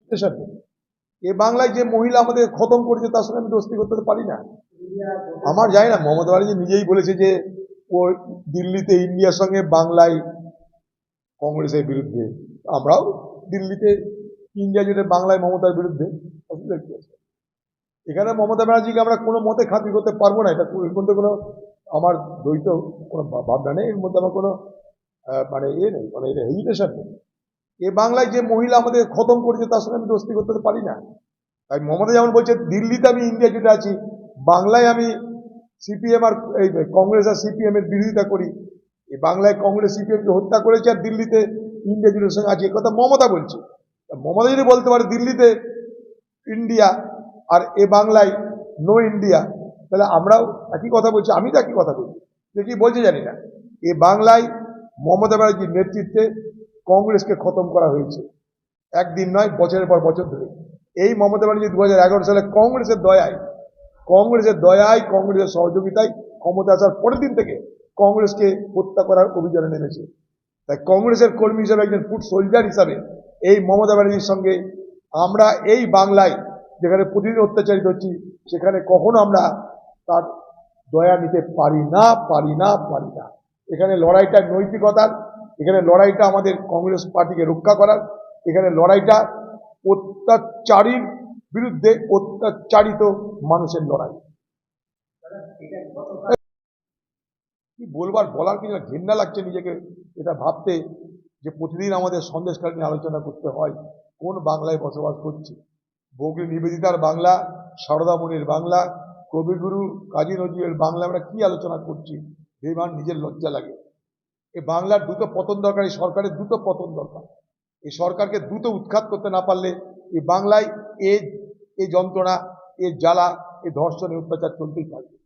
দেশের নেই। এ বাংলায় যে মহিলা আমাদের খতম করেছে তার সঙ্গে আমি দোস্তি করতে পারি না। আমার জানি না, মমতা ব্যানার্জি নিজেই বলেছে যে ও দিল্লিতে ইন্ডিয়ার সঙ্গে বাংলায় কংগ্রেসের বিরুদ্ধে, আমরাও দিল্লিতে ইন্ডিয়া জুড়ে বাংলায় মমতার বিরুদ্ধে। অসুবিধা কি আছে? এখানে মমতা ব্যানার্জিকে আমরা কোনো মতে খাতির করতে পারবো না। এটা এর মধ্যে কোনো আমার দ্বৈত কোনো ভাবনা নেই, এর মধ্যে আমার কোনো মানে নেই, মানে এটা হেজিটেশন নেই। এ বাংলায় যে মহিলা আমাদের খতম করেছে তার সঙ্গে আমি দোস্তি করতে পারি না। তাই মমতা যেমন বলছে দিল্লিতে আমি ইন্ডিয়া জুটে আছি, বাংলায় আমি সিপিএম আর এই কংগ্রেস আর সিপিএম এর বিরোধিতা করি। এই বাংলায় কংগ্রেস সিপিএম কে হত্যা করেছে আর দিল্লিতে ইন্ডিয়া জুটের সঙ্গে আছে, কথা মমতা বলছে। মমতা যদি বলতে পারে দিল্লিতে ইন্ডিয়া আর এ বাংলায় নো ইন্ডিয়া, তাহলে আমরাও একই কথা বলছি, আমি তো একই কথা বলছি। যে কি বলছে জানি না। এ বাংলায় মমতা ব্যানার্জির নেতৃত্বে কংগ্রেসকে খতম করা হয়েছে, একদিন নয়, বছরের পর বছর ধরে। এই মমতা ব্যানার্জি 2011 সালে কংগ্রেসের দয়ায় কংগ্রেসের সহযোগিতায় ক্ষমতা আসার পরের দিন থেকে কংগ্রেসকে হত্যা করার অভিযানে নেমেছে। তাই কংগ্রেসের কর্মী হিসেবে, একজন ফুট সোলজার হিসাবে এই মমতা ব্যানার্জির সঙ্গে আমরা এই বাংলায় যেখানে প্রতিদিন অত্যাচারিত হচ্ছি সেখানে কখনো আমরা তার দয়া নিতে পারি না। এখানে লড়াইটা নৈতিকতার, এখানে লড়াইটা আমাদের কংগ্রেস পার্টিকে রক্ষা করার, এখানে লড়াইটা অত্যাচারীর বিরুদ্ধে অত্যাচারিত মানুষের লড়াই। কি বলার কিছু ঘেন্না লাগছে নিজেকে এটা ভাবতে যে প্রতিদিন আমাদের সন্দেশকাল নিয়ে আলোচনা করতে হয়। কোন বাংলায় বসবাস করছি? বগলি নিবেদিতার বাংলা, সারদামণির বাংলা, কবিগুরু কাজী নজরুলের বাংলা আমরা কি আলোচনা করছি? বেমান নিজের লজ্জা লাগে। এই বাংলার দ্রুত পতন দরকার, এই সরকারের দ্রুত পতন দরকার। এই সরকারকে দ্রুত উৎখাত করতে না পারলে এই বাংলায় এই যন্ত্রণা, এই জ্বালা, এই ধর্ষণ, অত্যাচার চলতেই থাকবে।